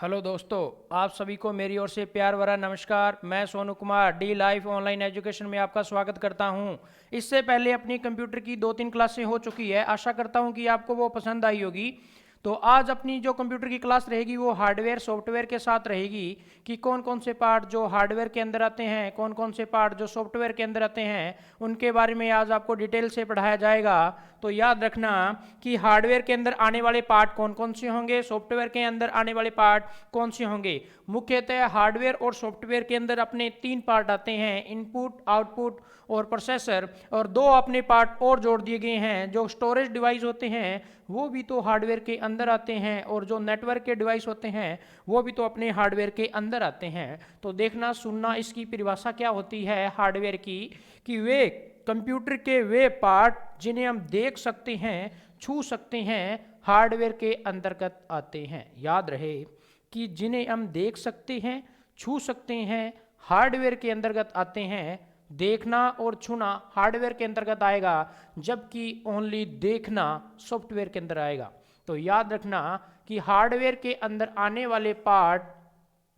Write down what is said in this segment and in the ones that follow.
Hello दोस्तों, आप सभी को मेरी ओर से प्यार भरा नमस्कार। मैं Sonu Kumar D life online education में आपका स्वागत करता हूं। इससे पहले अपनी कंप्यूटर की 2-3 क्लासें हो चुकी है। आशा करता हूं कि आपको वो पसंद आई होगी। तो आज अपनी जो कंप्यूटर की क्लास रहेगी वो हार्डवेयर सॉफ्टवेयर के साथ रहेगी कि कौन कौन से पार्ट जो हार्डवेयर के अंदर आते हैं, कौन कौन से पार्ट जो सॉफ्टवेयर के अंदर आते हैं, उनके बारे में आज आपको डिटेल से पढ़ाया जाएगा। तो याद रखना कि हार्डवेयर के अंदर आने वाले पार्ट कौन कौन से होंगे, सॉफ्टवेयर के अंदर आने वाले पार्ट कौन से होंगे। मुख्यतः हार्डवेयर और सॉफ्टवेयर के अंदर अपने 3 पार्ट आते हैं, इनपुट, आउटपुट और प्रोसेसर। और 2 अपने पार्ट और जोड़ दिए गए हैं, जो स्टोरेज डिवाइस होते हैं वो भी तो हार्डवेयर के अंदर आते हैं, और जो नेटवर्क के डिवाइस होते हैं वो भी तो अपने हार्डवेयर के अंदर आते हैं। तो देखना सुनना इसकी परिभाषा क्या होती है हार्डवेयर की, कि वे कंप्यूटर के वे पार्ट जिन्हें हम देख सकते हैं, छू सकते हैं, हार्डवेयर के अंतर्गत आते हैं। याद रहे कि जिन्हें हम देख सकते हैं, छू सकते हैं, हार्डवेयर के अंतर्गत आते हैं। देखना और छूना हार्डवेयर के अंतर्गत आएगा, जबकि ओनली देखना सॉफ्टवेयर के अंदर आएगा। तो याद रखना कि हार्डवेयर के अंदर आने वाले पार्ट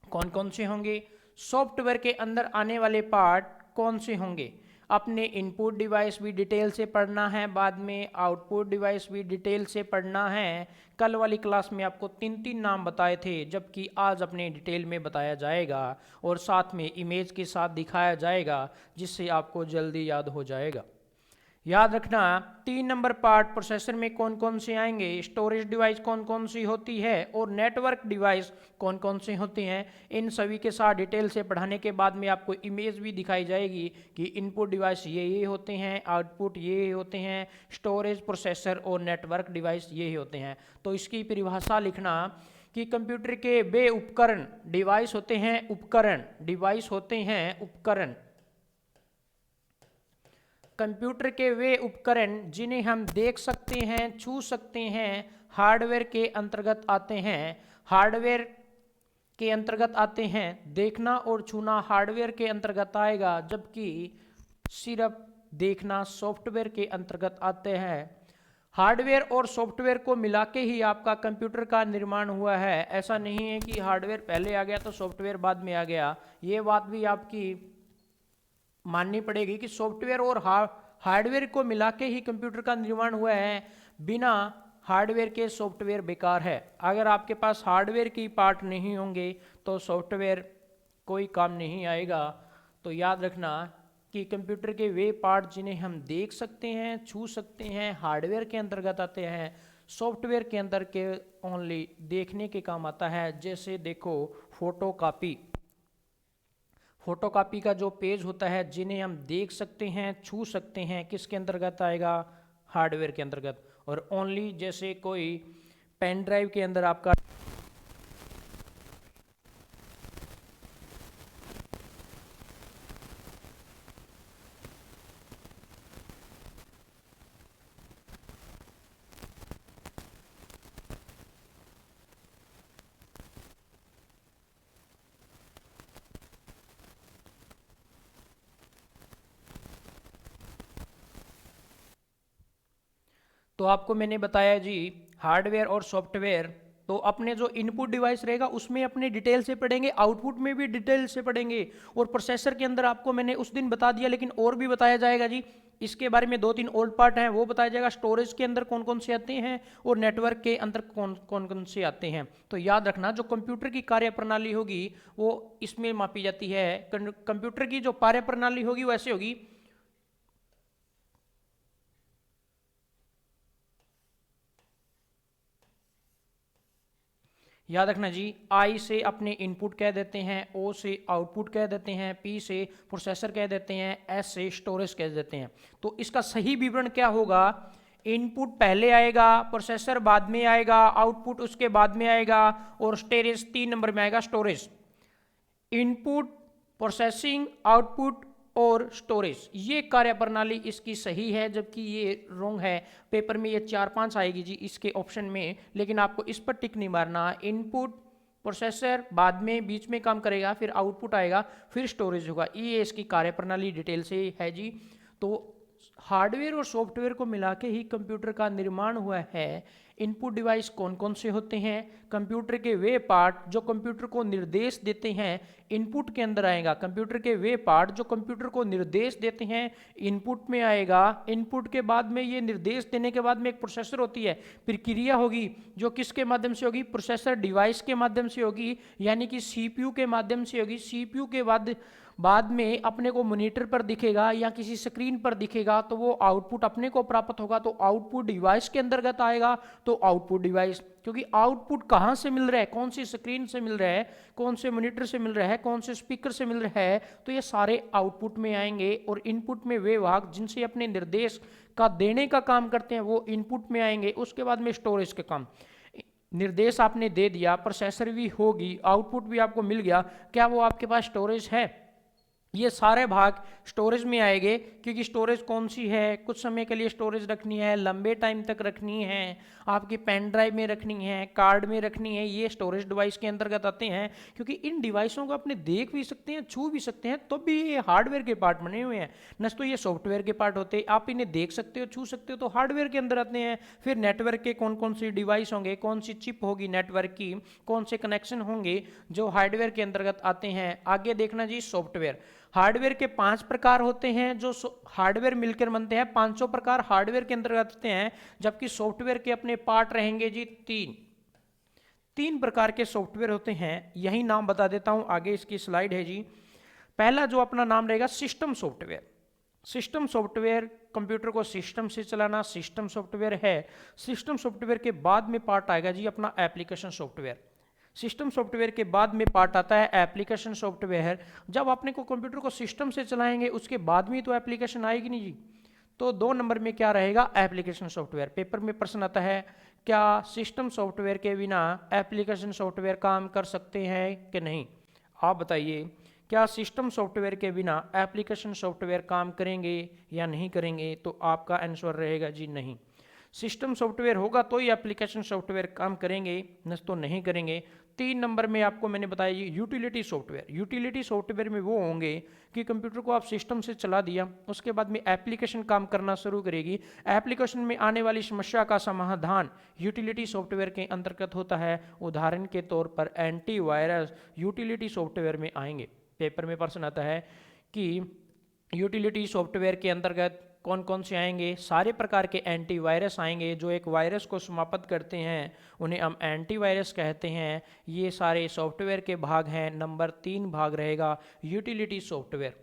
कौन कौन से होंगे, सॉफ्टवेयर के अंदर आने वाले पार्ट कौन से होंगे। अपने इनपुट डिवाइस भी डिटेल से पढ़ना है, बाद में आउटपुट डिवाइस भी डिटेल से पढ़ना है। कल वाली क्लास में आपको 3-3 नाम बताए थे, जबकि आज अपने डिटेल में बताया जाएगा और साथ में इमेज के साथ दिखाया जाएगा, जिससे आपको जल्दी याद हो जाएगा। याद रखना 3 नंबर पार्ट प्रोसेसर में कौन कौन से आएंगे, स्टोरेज डिवाइस कौन कौन सी होती है और नेटवर्क डिवाइस कौन कौन से होते हैं। इन सभी के साथ डिटेल से पढ़ाने के बाद में आपको इमेज भी दिखाई जाएगी कि इनपुट डिवाइस ये होते हैं, आउटपुट ये होते हैं, स्टोरेज, प्रोसेसर और नेटवर्क डिवाइस ये होते हैं। तो इसकी परिभाषा लिखना कि कंप्यूटर के वे उपकरण, डिवाइस होते हैं उपकरण, डिवाइस होते हैं उपकरण। कंप्यूटर के वे उपकरण जिन्हें हम देख सकते हैं, छू सकते हैं, हार्डवेयर के अंतर्गत आते हैं। हार्डवेयर के अंतर्गत आते हैं। देखना और छूना हार्डवेयर के अंतर्गत आएगा, जबकि सिर्फ देखना सॉफ्टवेयर के अंतर्गत आते हैं। हार्डवेयर और सॉफ्टवेयर को मिला के ही आपका कंप्यूटर का निर्माण हुआ है। ऐसा नहीं है कि हार्डवेयर पहले आ गया तो सॉफ्टवेयर बाद में आ गया। ये बात भी आपकी माननी पड़ेगी कि सॉफ्टवेयर और हार्डवेयर को मिला के ही कंप्यूटर का निर्माण हुआ है। बिना हार्डवेयर के सॉफ्टवेयर बेकार है। अगर आपके पास हार्डवेयर की पार्ट नहीं होंगे तो सॉफ्टवेयर कोई काम नहीं आएगा। तो याद रखना कि कंप्यूटर के वे पार्ट जिन्हें हम देख सकते हैं, छू सकते हैं, हार्डवेयर के अंतर्गत आते हैं, सॉफ्टवेयर के अंदर के ओनली देखने के काम आता है। जैसे देखो फोटोकॉपी, फोटोकॉपी का जो पेज होता है जिन्हें हम देख सकते हैं, छू सकते हैं, किसके अंतर्गत आएगा, हार्डवेयर के अंतर्गत। और ओनली जैसे कोई पेन ड्राइव के अंदर आपका तो आपको मैंने बताया जी हार्डवेयर और सॉफ्टवेयर। तो अपने जो इनपुट डिवाइस रहेगा उसमें अपने डिटेल से पढ़ेंगे, आउटपुट में भी डिटेल से पढ़ेंगे, और प्रोसेसर के अंदर आपको मैंने उस दिन बता दिया, लेकिन और भी बताया जाएगा जी। इसके बारे में 2-3 ओल्ड पार्ट हैं वो बताया जाएगा। स्टोरेज के अंदर कौन कौन से आते हैं और नेटवर्क के अंदर कौन कौन से आते हैं। तो याद रखना जो कंप्यूटर की कार्य प्रणाली होगी वो इसमें मापी जाती है। कंप्यूटर की जो कार्य प्रणाली होगी वो ऐसे होगी। याद रखना जी, आई से अपने इनपुट कह देते हैं, ओ से आउटपुट कह देते हैं, पी से प्रोसेसर कह देते हैं, एस से स्टोरेज कह देते हैं। तो इसका सही विवरण क्या होगा, इनपुट पहले आएगा, प्रोसेसर बाद में आएगा, आउटपुट उसके बाद में आएगा, और स्टोरेज 3 नंबर में आएगा। स्टोरेज, इनपुट, प्रोसेसिंग, आउटपुट और स्टोरेज, ये कार्य प्रणाली इसकी सही है, जबकि ये रॉन्ग है। पेपर में ये 4-5 आएगी जी इसके ऑप्शन में, लेकिन आपको इस पर टिक नहीं मारना। इनपुट, प्रोसेसर बाद में बीच में काम करेगा, फिर आउटपुट आएगा, फिर स्टोरेज होगा। ये इसकी कार्य प्रणाली डिटेल से है जी। तो हार्डवेयर और सॉफ्टवेयर को मिला के ही कंप्यूटर का निर्माण हुआ है। इनपुट डिवाइस कौन कौन से होते हैं, कंप्यूटर के वे पार्ट जो कंप्यूटर को निर्देश देते हैं इनपुट के अंदर आएगा, कंप्यूटर के वे पार्ट जो कंप्यूटर को निर्देश देते हैं इनपुट में आएगा। इनपुट के बाद में ये निर्देश देने के बाद में एक प्रोसेसर होती है, प्रक्रिया होगी जो किसके माध्यम से होगी, प्रोसेसर डिवाइस के माध्यम से होगी, यानी कि सीपीयू के माध्यम से होगी। सीपीयू के बाद में अपने को मॉनिटर पर दिखेगा या किसी स्क्रीन पर दिखेगा तो वो आउटपुट अपने को प्राप्त होगा, तो आउटपुट डिवाइस के अंतर्गत आएगा। तो आउटपुट डिवाइस, क्योंकि आउटपुट कहाँ से मिल रहा है, कौन सी स्क्रीन से मिल रहा है, कौन से मॉनिटर से मिल रहा है, कौन से स्पीकर से मिल रहा है, तो ये सारे आउटपुट में आएंगे। और इनपुट में वे भाग जिनसे अपने निर्देश का देने का काम करते हैं वो इनपुट में आएंगे। उसके बाद में स्टोरेज के काम, निर्देश आपने दे दिया, प्रोसेसर भी होगी, आउटपुट भी आपको मिल गया, क्या वो आपके पास स्टोरेज है, ये सारे भाग स्टोरेज में आएंगे। क्योंकि स्टोरेज कौन सी है, कुछ समय के लिए स्टोरेज रखनी है, लंबे टाइम तक रखनी है, आपकी पेन ड्राइव में रखनी है, कार्ड में रखनी है, ये स्टोरेज डिवाइस के अंतर्गत आते हैं। क्योंकि इन डिवाइसों को अपने देख भी सकते हैं, छू भी सकते हैं, तो भी ये हार्डवेयर के पार्ट बने हुए हैं, न तो ये सॉफ्टवेयर के पार्ट होते हैं। आप इन्हें देख सकते हो, छू सकते हो, तो हार्डवेयर के अंदर आते हैं। फिर नेटवर्क के कौन कौन सी डिवाइस होंगे, कौन सी चिप होगी नेटवर्क की, कौन से कनेक्शन होंगे जो हार्डवेयर के अंतर्गत आते हैं। आगे देखना जी सॉफ्टवेयर, हार्डवेयर के 5 प्रकार होते हैं जो हार्डवेयर मिलकर बनते हैं, 500 प्रकार हार्डवेयर के अंतर्गत आते हैं, जबकि सॉफ्टवेयर के अपने पार्ट रहेंगे जी 3 प्रकार के सॉफ्टवेयर होते हैं। यही नाम बता देता हूं, आगे इसकी स्लाइड है जी। पहला जो अपना नाम रहेगा system software. System software computer को सिस्टम से चलाना सिस्टम सॉफ्टवेयर है। सिस्टम सॉफ्टवेयर के बाद में पार्ट आएगा जी अपना एप्लीकेशन सॉफ्टवेयर। सिस्टम सॉफ्टवेयर के बाद में पार्ट आता है एप्लीकेशन सॉफ्टवेयर। जब अपने को कंप्यूटर को सिस्टम से चलाएंगे उसके बाद में तो एप्लीकेशन आएगी नहीं जी, तो 2 नंबर में क्या रहेगा, एप्लीकेशन सॉफ्टवेयर। पेपर में प्रश्न आता है क्या सिस्टम सॉफ्टवेयर के बिना एप्लीकेशन सॉफ्टवेयर काम कर सकते हैं कि नहीं, आप बताइए, क्या सिस्टम सॉफ्टवेयर के बिना एप्लीकेशन सॉफ्टवेयर काम करेंगे या नहीं करेंगे, तो आपका आंसर रहेगा जी नहीं। सिस्टम सॉफ्टवेयर होगा तो ही एप्लीकेशन सॉफ्टवेयर काम करेंगे, न तो नहीं करेंगे। 3 नंबर में आपको मैंने बताया जी यूटिलिटी सॉफ्टवेयर। यूटिलिटी सॉफ्टवेयर में वो होंगे कि कंप्यूटर को आप सिस्टम से चला दिया, उसके बाद में एप्लीकेशन काम करना शुरू करेगी, एप्लीकेशन में आने वाली समस्या का समाधान यूटिलिटी सॉफ्टवेयर के अंतर्गत होता है। उदाहरण के तौर पर एंटीवायरस यूटिलिटी सॉफ्टवेयर में आएंगे। पेपर में प्रश्न आता है कि यूटिलिटी सॉफ्टवेयर के अंतर्गत कौन कौन से आएंगे, सारे प्रकार के एंटीवायरस आएंगे जो एक वायरस को समाप्त करते हैं, उन्हें हम एंटीवायरस कहते हैं। ये सारे सॉफ्टवेयर के भाग हैं। नंबर 3 भाग रहेगा यूटिलिटी सॉफ्टवेयर।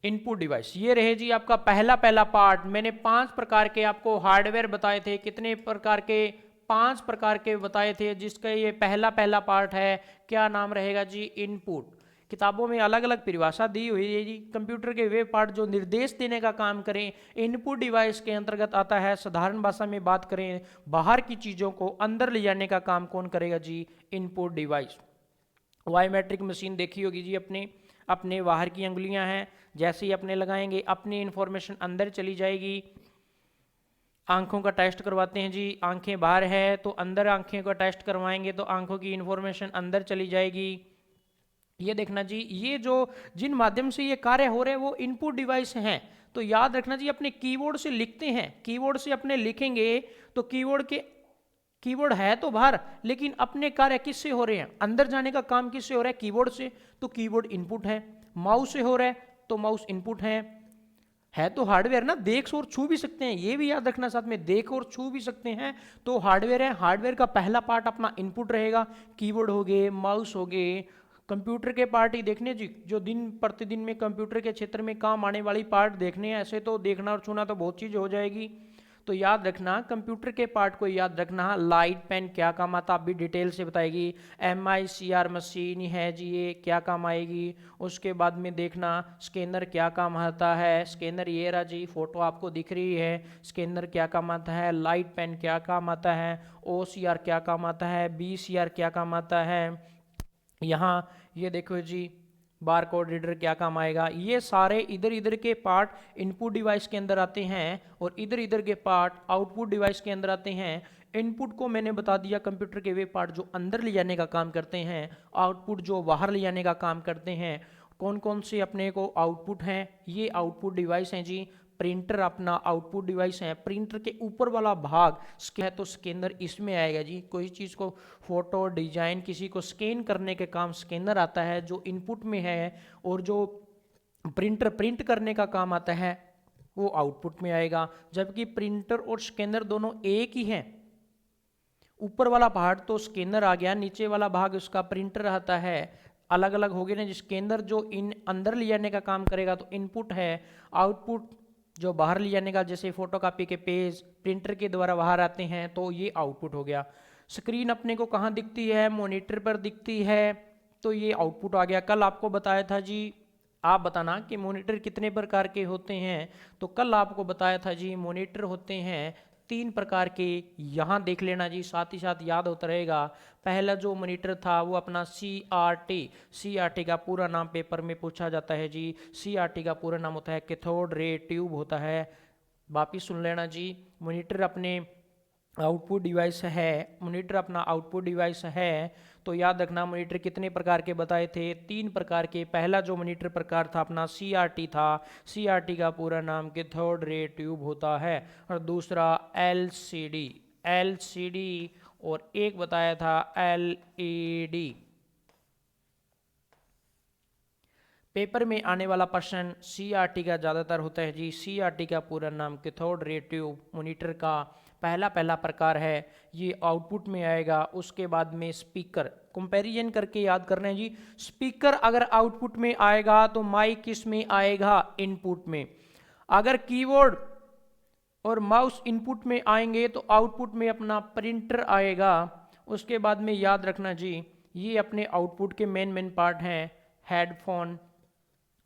इनपुट डिवाइस, ये रहे जी आपका पहला पार्ट। मैंने 5 प्रकार के आपको हार्डवेयर बताए थे, कितने प्रकार के, 5 प्रकार के बताए थे, जिसका ये पहला पार्ट है। क्या नाम रहेगा जी, इनपुट। किताबों में अलग अलग परिभाषा दी हुई है जी। कंप्यूटर के वे पार्ट जो निर्देश देने का काम करें इनपुट डिवाइस के अंतर्गत आता है। साधारण भाषा में बात करें, बाहर की चीज़ों को अंदर ले जाने का काम कौन करेगा जी, इनपुट डिवाइस। बायोमेट्रिक मशीन देखी होगी जी, अपने बाहर की अंगुलियां हैं, जैसे ही अपने लगाएंगे अपनी इंफॉर्मेशन अंदर चली जाएगी। आंखों का टेस्ट करवाते हैं जी, आंखें बाहर है तो अंदर आंखें का टेस्ट करवाएंगे तो आंखों की इंफॉर्मेशन अंदर चली जाएगी। ये देखना जी, ये जो जिन माध्यम से ये कार्य हो रहे हैं वो इनपुट डिवाइस हैं। तो याद रखना जी, अपने कीबोर्ड से लिखते हैं, कीबोर्ड से अपने लिखेंगे तो कीबोर्ड है तो बाहर, लेकिन अपने कार्य किससे हो रहे हैं, अंदर जाने का काम किससे हो रहा है, कीबोर्ड से, तो कीबोर्ड इनपुट है। माउस से हो रहा है तो माउस इनपुट है तो हार्डवेयर ना, देख और छू भी सकते हैं, ये भी याद रखना, साथ में देख और छू भी सकते हैं तो हार्डवेयर है। हार्डवेयर का पहला पार्ट अपना इनपुट रहेगा, कीबोर्ड हो गए, माउस हो गए। कंप्यूटर के पार्ट ही देखने जी, जो दिन प्रतिदिन में कंप्यूटर के क्षेत्र में काम आने वाली पार्ट देखने हैं। ऐसे तो देखना और छूना तो बहुत चीज़ हो जाएगी, तो याद रखना कंप्यूटर के पार्ट को याद रखना। लाइट पेन क्या काम आता, आप भी डिटेल से बताएगी। MICR मशीन है जी, ये क्या काम आएगी। उसके बाद में देखना स्कैनर क्या काम आता है, स्कैनर ये रहा जी, फोटो आपको दिख रही है, स्कैनर क्या काम आता है। लाइट पेन क्या काम आता है, OCR क्या काम आता है, BCR क्या काम आता है। यहाँ ये देखो जी, बार कोड रीडर क्या काम आएगा। ये सारे इधर इधर के पार्ट इनपुट डिवाइस के अंदर आते हैं और इधर इधर के पार्ट आउटपुट डिवाइस के अंदर आते हैं। इनपुट को मैंने बता दिया, कंप्यूटर के वे पार्ट जो अंदर ले जाने का काम करते हैं, आउटपुट जो बाहर ले जाने का काम करते हैं। कौन कौन से अपने को आउटपुट हैं, ये आउटपुट डिवाइस हैं जी। प्रिंटर अपना आउटपुट डिवाइस है, प्रिंटर के ऊपर वाला भाग है तो स्कैनर इसमें आएगा जी। कोई चीज़ को फोटो डिजाइन किसी को स्कैन करने के काम स्कैनर आता है जो इनपुट में है, और जो प्रिंटर प्रिंट करने का काम आता है वो आउटपुट में आएगा। जबकि प्रिंटर और स्कैनर दोनों एक ही हैं, ऊपर वाला भाग तो स्कैनर आ गया, नीचे वाला भाग उसका प्रिंटर आता है, अलग अलग हो गए ना। स्कैनर जो इन अंदर ले जाने का काम करेगा तो इनपुट है, आउटपुट जो बाहर ले जाने का, जैसे फोटोकॉपी के पेज प्रिंटर के द्वारा बाहर आते हैं तो ये आउटपुट हो गया। स्क्रीन अपने को कहाँ दिखती है, मॉनिटर पर दिखती है, तो ये आउटपुट आ गया। कल आपको बताया था जी, आप बताना कि मॉनिटर कितने प्रकार के होते हैं, तो कल आपको बताया था जी मॉनिटर होते हैं 3 प्रकार के। यहाँ देख लेना जी, साथ ही साथ याद होता रहेगा। पहला जो मॉनिटर था वो अपना CRT का पूरा नाम पेपर में पूछा जाता है जी। CRT का पूरा नाम होता है कैथोड रे ट्यूब होता है। वापिस सुन लेना जी, मॉनिटर अपने आउटपुट डिवाइस है, मॉनिटर अपना आउटपुट डिवाइस है, तो याद रखना मॉनिटर कितने प्रकार के बताए थे, 3 प्रकार के। पहला जो मॉनिटर प्रकार था अपना CRT था, CRT का पूरा नाम कैथोड रे ट्यूब होता है। और दूसरा LCD, और एक बताया था LED। पेपर में आने वाला प्रश्न CRT का ज़्यादातर होता है जी। CRT का पूरा नाम कैथोड रे ट्यूब मॉनिटर का पहला प्रकार है, ये आउटपुट में आएगा। उसके बाद में स्पीकर, कंपैरिजन करके याद करना है जी। स्पीकर अगर आउटपुट में आएगा तो माइक किस में आएगा, इनपुट में। अगर कीबोर्ड और माउस इनपुट में आएंगे तो आउटपुट में अपना प्रिंटर आएगा। उसके बाद में याद रखना जी, ये अपने आउटपुट के मेन पार्ट हैं। हेडफोन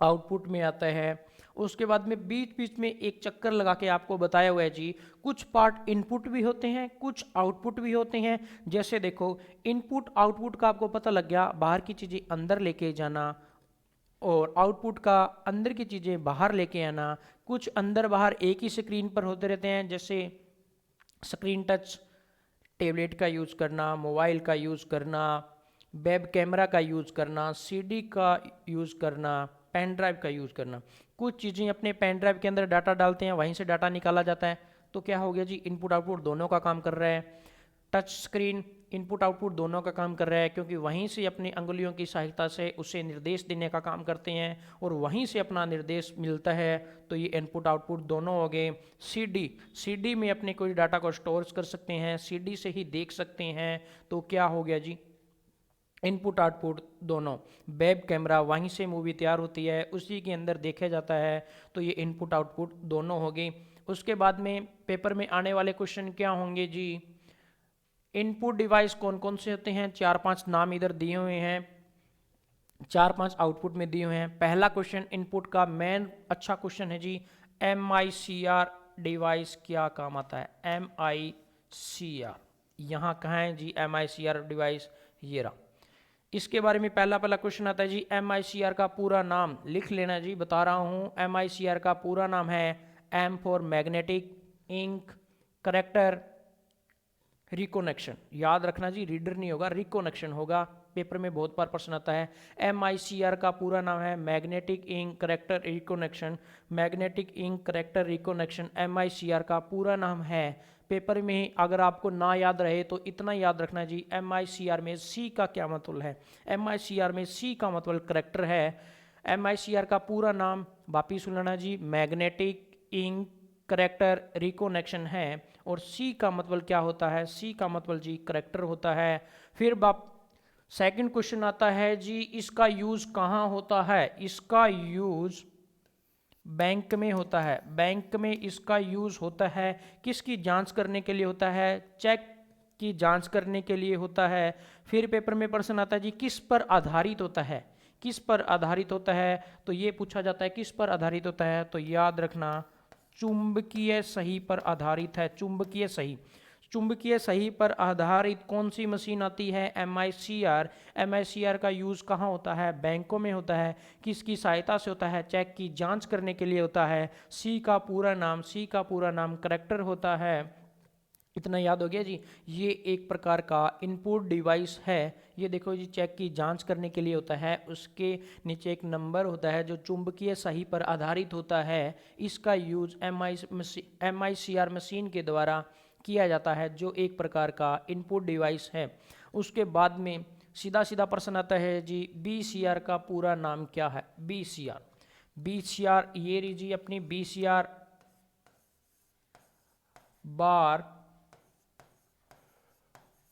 आउटपुट में आता है। उसके बाद में बीच बीच में एक चक्कर लगा के आपको बताया हुआ है जी, कुछ पार्ट इनपुट भी होते हैं, कुछ आउटपुट भी होते हैं। जैसे देखो, इनपुट आउटपुट का आपको पता लग गया, बाहर की चीज़ें अंदर लेके जाना, और आउटपुट का अंदर की चीज़ें बाहर लेके आना। कुछ अंदर बाहर एक ही स्क्रीन पर होते रहते हैं, जैसे स्क्रीन टच, टैबलेट का यूज़ करना, मोबाइल का यूज़ करना, वेब कैमरा का यूज़ करना, CD का यूज़ करना, पेन ड्राइव का यूज़ करना। कुछ चीज़ें अपने पेन ड्राइव के अंदर डाटा डालते हैं, वहीं से डाटा निकाला जाता है, तो क्या हो गया जी, इनपुट आउटपुट दोनों का काम कर रहा है। टच स्क्रीन इनपुट आउटपुट दोनों का काम कर रहा है, क्योंकि वहीं से अपनी अंगुलियों की सहायता से उसे निर्देश देने का काम करते हैं, और वहीं से अपना निर्देश मिलता है, तो ये इनपुट आउटपुट दोनों हो गए। CD में अपने कोई डाटा को स्टोर कर सकते हैं, CD से ही देख सकते हैं, तो क्या हो गया जी, इनपुट आउटपुट दोनों। वेब कैमरा, वहीं से मूवी तैयार होती है, उसी के अंदर देखा जाता है, तो ये इनपुट आउटपुट दोनों हो गए। उसके बाद में पेपर में आने वाले क्वेश्चन क्या होंगे जी, इनपुट डिवाइस कौन कौन से होते हैं, 4-5 नाम इधर दिए हुए हैं, 4-5 आउटपुट में दिए हुए हैं। पहला क्वेश्चन इनपुट का मेन अच्छा क्वेश्चन है जी, MICR डिवाइस क्या काम आता है, MICR यहाँ कहाँ है जी, MICR डिवाइस ये रहा। इसके बारे में पहला क्वेश्चन आता है जी, MICR का पूरा नाम लिख लेना जी, बता रहा हूँ। MICR का पूरा नाम है M for magnetic ink character recognition. याद रखना जी, रीडर नहीं होगा, रिकोनेक्शन होगा, पेपर में बहुत बार प्रश्न आता है। MICR का पूरा नाम है magnetic ink character recognition. Magnetic ink character recognition MICR का पूरा नाम है। पेपर में अगर आपको ना याद रहे तो इतना याद रखना जी, MICR में C का क्या मतलब है, MICR में C का मतलब करेक्टर है। MICR का पूरा नाम वापिस सुनना जी, मैग्नेटिक इंक करेक्टर रिकोनेक्शन है, और C का मतलब क्या होता है, C का मतलब जी करेक्टर होता है। फिर सेकंड क्वेश्चन आता है जी, इसका यूज कहाँ होता है, इसका यूज बैंक में होता है। बैंक में इसका यूज होता है, किसकी जांच करने के लिए होता है, चेक की जांच करने के लिए होता है। फिर पेपर में प्रश्न आता है जी, किस पर आधारित होता है, किस पर आधारित होता है, तो ये पूछा जाता है किस पर आधारित होता है, तो याद रखना चुंबकीय सही पर आधारित है। चुंबकीय सही पर आधारित कौन सी मशीन आती है, MICR। MICR का यूज़ कहाँ होता है, बैंकों में होता है। किसकी सहायता से होता है, चेक की जांच करने के लिए होता है। C का पूरा नाम करेक्टर होता है। इतना याद हो गया जी। ये एक प्रकार का इनपुट डिवाइस है। ये देखो जी, चेक की जांच करने के लिए होता है। उसके नीचे एक नंबर होता है जो चुंबकीय सही पर आधारित होता है। इसका यूज MICR मशीन के द्वारा किया जाता है, जो एक प्रकार का इनपुट डिवाइस है। उसके बाद में सीधा सीधा प्रश्न आता है जी, BCR का पूरा नाम क्या है? BCR ये रही जी अपनी BCR बार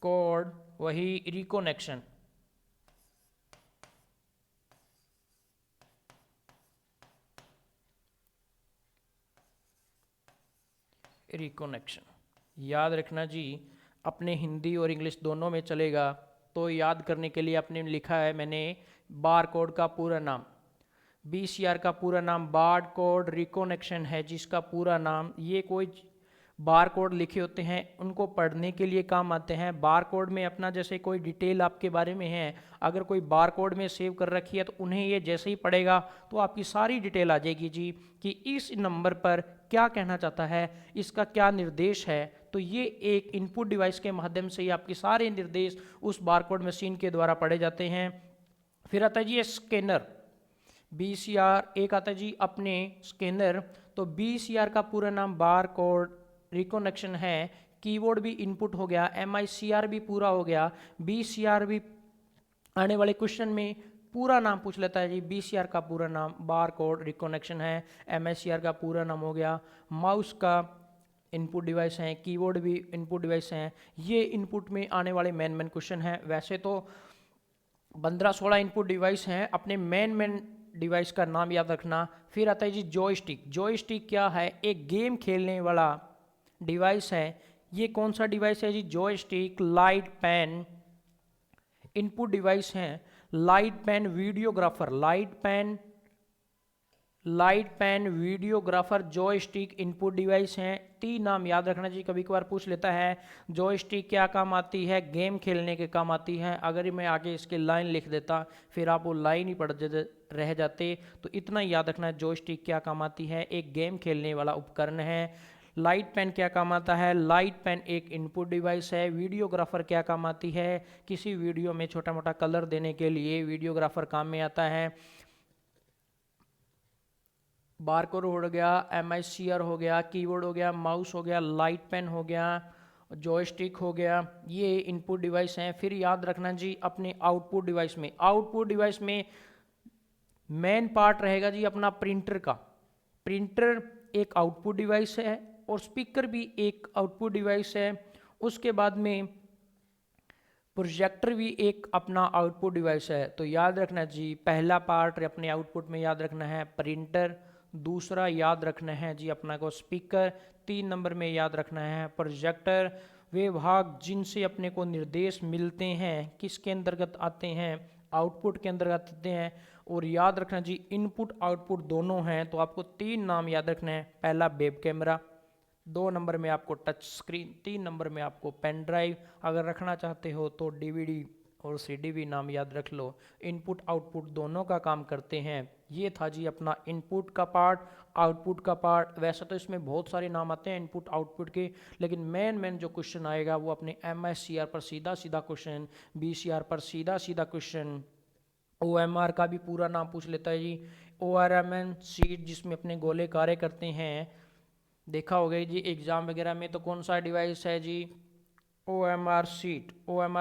कोड, वही रिकोनेक्शन। याद रखना जी, अपने हिंदी और इंग्लिश दोनों में चलेगा। तो याद करने के लिए आपने लिखा है मैंने बार कोड का पूरा नाम। BCR का पूरा नाम बार कोड रिकोनेक्शन है, जिसका पूरा नाम, ये कोई बार कोड लिखे होते हैं उनको पढ़ने के लिए काम आते हैं। बार कोड में अपना जैसे कोई डिटेल आपके बारे में है, अगर कोई बार कोड में सेव कर रखी है तो उन्हें ये जैसे ही पढ़ेगा तो आपकी सारी डिटेल आ जाएगी जी, कि इस नंबर पर क्या कहना चाहता है, इसका क्या निर्देश है। तो ये एक इनपुट डिवाइस के माध्यम से ही आपके सारे निर्देश उस बार कोड मशीन के द्वारा पढ़े जाते हैं। फिर आता है जी स्कैनर। BCR एक आता है जी अपने स्कैनर। तो BCR का पूरा नाम बार कोड रिकोनेक्शन है। कीबोर्ड भी इनपुट हो गया, MICR भी पूरा हो गया। BCR भी आने वाले क्वेश्चन में पूरा नाम पूछ लेता है जी। BCR का पूरा नाम बार कोड रिकोनेक्शन है। MICR का पूरा नाम हो गया। माउस का इनपुट डिवाइस हैं, कीबोर्ड भी इनपुट डिवाइस हैं। ये इनपुट में आने वाले मेन क्वेश्चन हैं। वैसे तो 15-16 इनपुट डिवाइस हैं, अपने मेन डिवाइस का नाम याद रखना। फिर आता है जी जॉयस्टिक। जॉयस्टिक क्या है? एक गेम खेलने वाला डिवाइस है। ये कौन सा डिवाइस है जी? Joystick light pen input device हैं। Light pen videographer, light pen videographer joystick input device हैं। 3 नाम याद रखना जी, कभी कभार पूछ लेता है। जॉयस्टिक क्या काम आती है? गेम खेलने के काम आती है। अगर मैं आगे इसके लाइन लिख देता फिर आप वो लाइन ही पढ़ रह जाते। तो इतना याद रखना है, जॉयस्टिक क्या काम आती है? एक गेम खेलने वाला उपकरण है। लाइट पेन क्या काम आता है? लाइट पेन एक इनपुट डिवाइस है। वीडियोग्राफर क्या काम आती है? किसी वीडियो में छोटा मोटा कलर देने के लिए वीडियोग्राफर काम में आता है। बारकोड हो गया, MICR हो गया, कीबोर्ड हो गया, माउस हो गया, लाइट पेन हो गया, जॉयस्टिक हो गया, ये इनपुट डिवाइस हैं। फिर याद रखना जी अपने आउटपुट डिवाइस में मेन पार्ट रहेगा जी अपना प्रिंटर का। प्रिंटर एक आउटपुट डिवाइस है और स्पीकर भी एक आउटपुट डिवाइस है। उसके बाद में प्रोजेक्टर भी एक अपना आउटपुट डिवाइस है। तो याद रखना जी, पहला पार्ट अपने आउटपुट में याद रखना है प्रिंटर, दूसरा याद रखना है जी अपना को स्पीकर, 3 नंबर में याद रखना है प्रोजेक्टर। वे भाग जिनसे अपने को निर्देश मिलते हैं किसके अंतर्गत आते हैं? आउटपुट के अंतर्गत आते हैं। और याद रखना जी इनपुट आउटपुट दोनों हैं, तो आपको 3 नाम याद रखना है। पहला वेब कैमरा, 2 नंबर में आपको टच स्क्रीन, 3 नंबर में आपको पेन ड्राइव। अगर रखना चाहते हो तो DVD और CD भी नाम याद रख लो। इनपुट आउटपुट दोनों का काम करते हैं। ये था जी अपना इनपुट का पार्ट, आउटपुट का पार्ट। वैसे तो इसमें बहुत सारे नाम आते हैं इनपुट आउटपुट के, लेकिन मेन जो क्वेश्चन आएगा वो अपने MICR पर सीधा सीधा क्वेश्चन, BCR पर सीधा सीधा क्वेश्चन। OMR का भी पूरा नाम पूछ लेता है जी। ORMN सीट, जिसमें अपने गोले कार्य करते हैं। देखा होगा जी एग्जाम वगैरह में, तो कौन सा डिवाइस है जी? OMR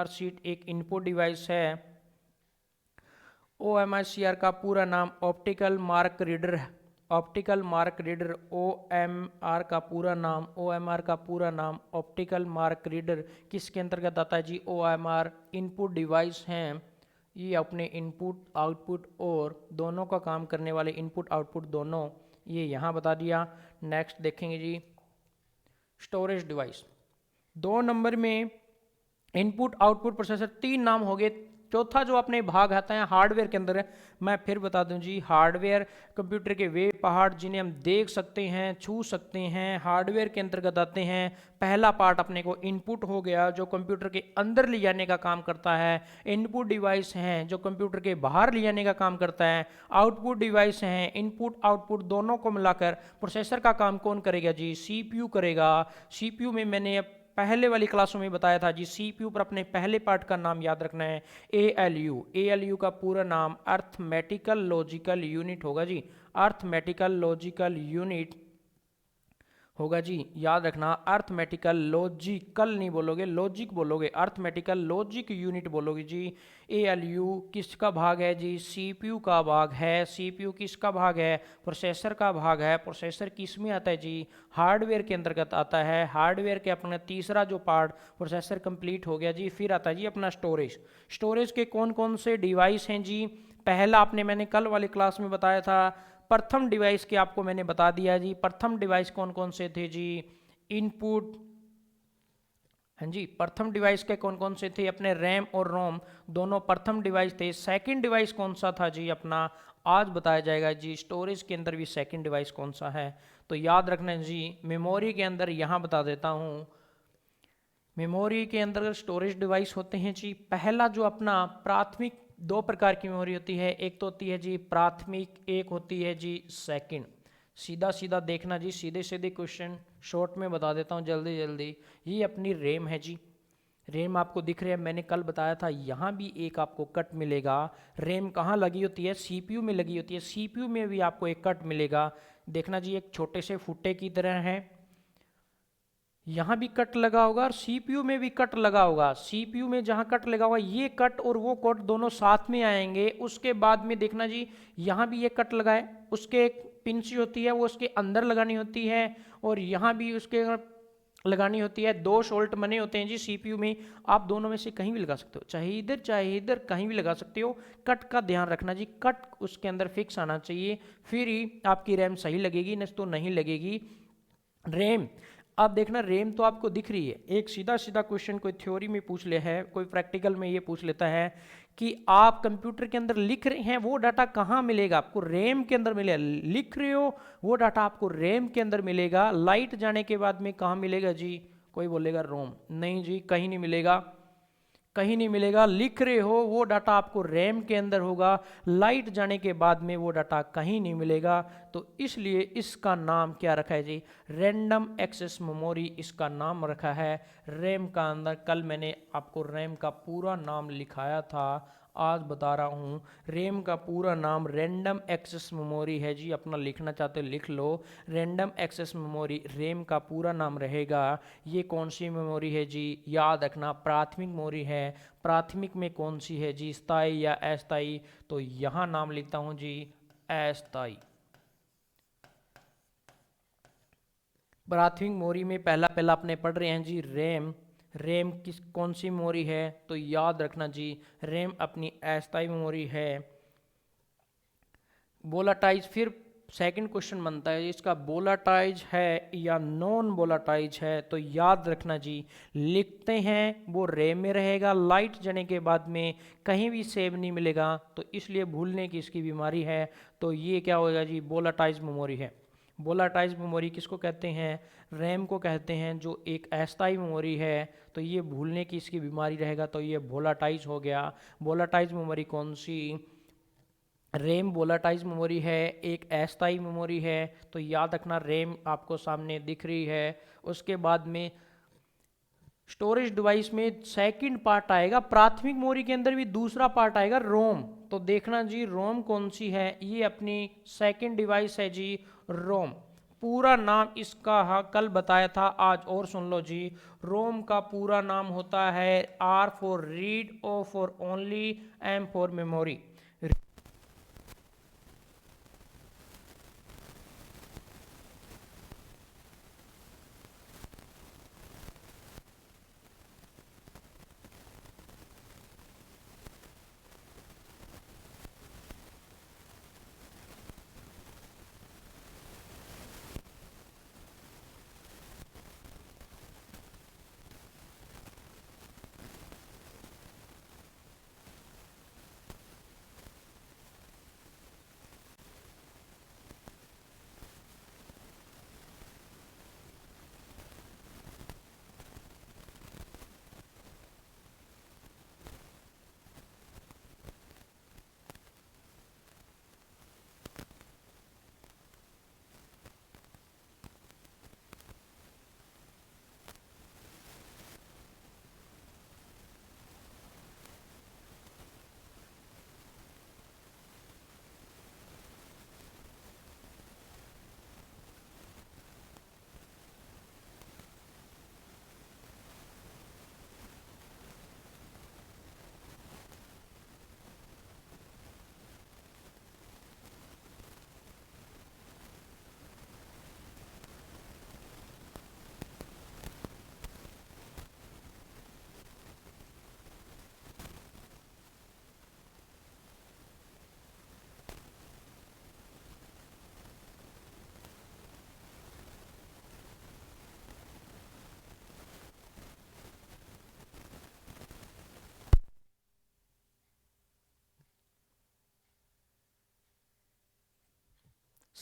सीट एक इनपुट डिवाइस है। OMICR का पूरा नाम ऑप्टिकल मार्क रीडर है। OMR का पूरा नाम ऑप्टिकल मार्क रीडर किसके अंतर्गत आता है जी? OMR इनपुट डिवाइस हैं। ये अपने इनपुट आउटपुट और दोनों का काम करने वाले इनपुट आउटपुट दोनों, ये यहाँ बता दिया। नेक्स्ट देखेंगे जी स्टोरेज डिवाइस। 2 नंबर में इनपुट आउटपुट प्रोसेसर, 3 नाम हो गए। चौथा जो अपने भाग आता है हार्डवेयर के अंदर है। मैं फिर बता दूं जी, हार्डवेयर कंप्यूटर के वे पहाड़ जिन्हें हम देख सकते हैं, छू सकते हैं, हार्डवेयर के अंतर्गत आते हैं। पहला पार्ट अपने को इनपुट हो गया, जो कंप्यूटर के अंदर ले जाने का काम करता है। इनपुट डिवाइस हैं जो कंप्यूटर के बाहर ले जाने का काम करता है। आउटपुट डिवाइस हैं, इनपुट आउटपुट दोनों को मिलाकर प्रोसेसर का काम कौन करेगा जी? CPU करेगा। CPU में मैंने पहले वाली क्लासों में बताया था जी, सीपीयू पर अपने पहले पार्ट का नाम याद रखना है, एएलयू। एएलयू का पूरा नाम अर्थमेटिकल लॉजिकल यूनिट होगा जी, अर्थमेटिकल लॉजिकल यूनिट होगा जी, याद रखना। अर्थमेटिकल लॉजिकल नहीं बोलोगे, लॉजिक बोलोगे, अर्थमेटिकल लॉजिक यूनिट बोलोगे जी। एएलयू किसका भाग है जी? सीपीयू का भाग है। सीपीयू किसका भाग है? प्रोसेसर का भाग है। प्रोसेसर किस में आता है जी? हार्डवेयर के अंतर्गत आता है। हार्डवेयर के अपना तीसरा जो पार्ट प्रोसेसर कंप्लीट हो गया जी, फिर आता है जी अपना स्टोरेज। स्टोरेज के कौन कौन से डिवाइस हैं जी? पहला आपने मैंने कल वाली क्लास में बताया था, प्रथम डिवाइस के आपको मैंने बता दिया जी। प्रथम डिवाइस कौन कौन से थे जी? इनपुट, हाँ जी, प्रथम डिवाइस के कौन कौन से थे? अपने रैम और रोम दोनों प्रथम डिवाइस थे। सेकंड डिवाइस कौन सा था जी अपना? आज बताया जाएगा जी। स्टोरेज के अंदर भी सेकंड डिवाइस कौन सा है, तो याद रखना जी। मेमोरी के अंदर यहाँ बता देता हूँ, मेमोरी के अंदर स्टोरेज डिवाइस होते हैं जी। पहला जो अपना प्राथमिक, दो प्रकार की मेमोरी होती है, एक तो होती है जी प्राथमिक, एक होती है जी सेकंड। सीधा सीधा देखना जी, सीधे सीधे क्वेश्चन शॉर्ट में बता देता हूँ जल्दी जल्दी। ये अपनी रैम है जी, रैम आपको दिख रही है, मैंने कल बताया था। यहाँ भी एक आपको कट मिलेगा। रैम कहाँ लगी होती है? सीपीयू में लगी होती है। सीपीयू में भी आपको एक कट मिलेगा, देखना जी, एक छोटे से फुट्टे की तरह है। यहाँ भी कट लगा होगा और सीपीयू में भी कट लगा होगा। सीपीयू में जहाँ कट लगा होगा, ये कट और वो कट दोनों साथ में आएंगे। उसके बाद में देखना जी, यहाँ भी ये कट लगा है, उसके एक पिन सी होती है, वो उसके अंदर लगानी होती है, और यहाँ भी उसके लगानी होती है। दो शॉल्ट बने होते हैं जी सीपीयू में, आप दोनों में से कहीं भी लगा सकते हो, चाहे इधर कहीं भी लगा सकते हो। कट का ध्यान रखना जी, कट उसके अंदर फिक्स आना चाहिए, फिर ही आपकी रैम सही लगेगी, नहीं तो नहीं लगेगी रैम। अब देखना, रैम तो आपको दिख रही है। एक सीधा सीधा क्वेश्चन कोई थ्योरी में पूछ ले है, कोई प्रैक्टिकल में ये पूछ लेता है कि आप कंप्यूटर के अंदर लिख रहे हैं, वो डाटा कहाँ मिलेगा आपको? रैम के अंदर मिलेगा। लिख रहे हो, वो डाटा आपको रैम के अंदर मिलेगा। लाइट जाने के बाद में कहाँ मिलेगा जी? कोई बोलेगा रोम, नहीं जी, कहीं नहीं मिलेगा, कहीं नहीं मिलेगा। लिख रहे हो, वो डाटा आपको रैम के अंदर होगा, लाइट जाने के बाद में वो डाटा कहीं नहीं मिलेगा। तो इसलिए इसका नाम क्या रखा है जी? रैंडम एक्सेस मेमोरी इसका नाम रखा है। रैम का अंदर कल मैंने आपको रैम का पूरा नाम लिखाया था, आज बता रहा हूँ। रैम का पूरा नाम रैंडम एक्सेस मेमोरी है जी। अपना लिखना चाहते हो लिख लो, रैंडम एक्सेस मेमोरी रैम का पूरा नाम रहेगा। ये कौन सी मेमोरी है जी? याद रखना, प्राथमिक मेमोरी है। प्राथमिक में कौन सी है जी? स्थायी या अस्थायी? तो यहाँ नाम लिखता हूँ जी अस्थायी। प्राथमिक मेमोरी में पहला पहला अपने पढ़ रहे हैं जी रैम। रैम किस कौन सी मेमोरी है? तो याद रखना जी, रैम अपनी अस्थायी मेमोरी है। वोलाटाइज, फिर सेकंड क्वेश्चन बनता है इसका, वोलाटाइज है या नॉन वोलाटाइज है? तो याद रखना जी, लिखते हैं वो रैम में रहेगा, लाइट जाने के बाद में कहीं भी सेव नहीं मिलेगा, तो इसलिए भूलने की इसकी बीमारी है। तो ये क्या होगा जी? वोलाटाइज मेमोरी है। वोलाटाइज मेमोरी किसको कहते हैं? रैम को कहते हैं, जो एक अस्थायी मेमोरी है। तो ये भूलने की इसकी बीमारी रहेगा, तो ये वोलाटाइज हो गया। वोलाटाइज मेमोरी कौन सी? रैम वोलाटाइज मेमोरी है, एक अस्थायी मेमोरी है। तो याद रखना, रैम आपको सामने दिख रही है। उसके बाद में स्टोरेज डिवाइस में सेकंड पार्ट आएगा, प्राथमिक मेमोरी के अंदर भी दूसरा पार्ट आएगा रोम। तो देखना जी, रोम कौन सी है? ये अपनी सेकंड डिवाइस है जी, रोम। पूरा नाम इसका कल बताया था, आज और सुन लो जी। रोम का पूरा नाम होता है R for read, O for only, M for memory.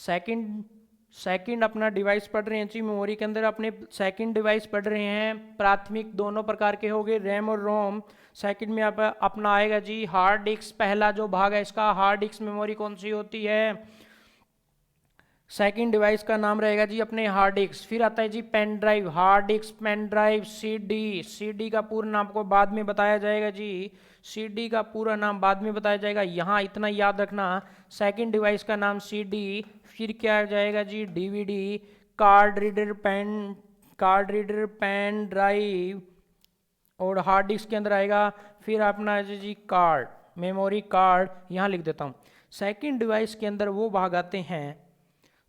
Second second अपना डिवाइस पढ़ रहे हैं जी, मेमोरी के अंदर अपने सेकंड डिवाइस पढ़ रहे हैं। प्राथमिक दोनों प्रकार के हो गए, रैम और रोम। सेकंड में आप अपना आएगा जी हार्ड डिस्क, पहला जो भाग है इसका हार्ड डिस्क मेमोरी कौन सी होती है, सेकंड डिवाइस का नाम रहेगा जी अपने हार्ड डिस्क। फिर आता है जी pen drive, hard disk, pen drive, CD. CD का पूरा नाम आपको बाद में बताया जाएगा जी, सीडी का पूरा नाम बाद में बताया जाएगा, यहाँ इतना याद रखना, सेकंड डिवाइस का नाम सीडी। फिर क्या आ जाएगा जी DVD, card reader, pen drive और हार्ड डिस्क के अंदर आएगा। फिर अपना जी कार्ड, मेमोरी कार्ड, यहाँ लिख देता हूँ। सेकंड डिवाइस के अंदर वो भाग आते हैं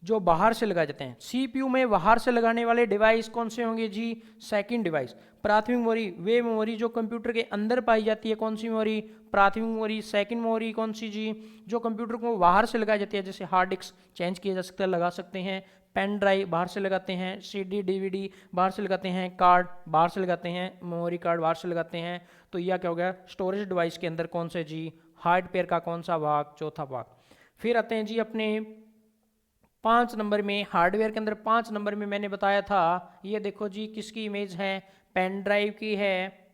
जो बाहर से लगाए जाते हैं। सीपीयू में बाहर से लगाने वाले डिवाइस कौन से होंगे जी, सेकंड डिवाइस। प्राथमिक मेमोरी, वे मेमोरी जो कंप्यूटर के अंदर पाई जाती है, कौन सी मेमोरी, प्राथमिक मेमोरी। सेकंड मेमोरी कौन सी जी, जो कंप्यूटर को बाहर से लगाई जाती है, जैसे हार्ड डिस्क चेंज किया जा सकता है, लगा सकते हैं। पेन ड्राइव बाहर से लगाते हैं, सीडी डीवीडी बाहर से लगाते हैं, कार्ड बाहर से लगाते हैं, मेमोरी कार्ड बाहर से लगाते हैं। तो यह क्या हो गया, स्टोरेज डिवाइस के अंदर कौन से जी, हार्डवेयर का कौन सा भाग, चौथा भाग। फिर आते हैं जी अपने 5 नंबर में, हार्डवेयर के अंदर 5 नंबर में मैंने बताया था, ये देखो जी किसकी इमेज है, पेन ड्राइव की है।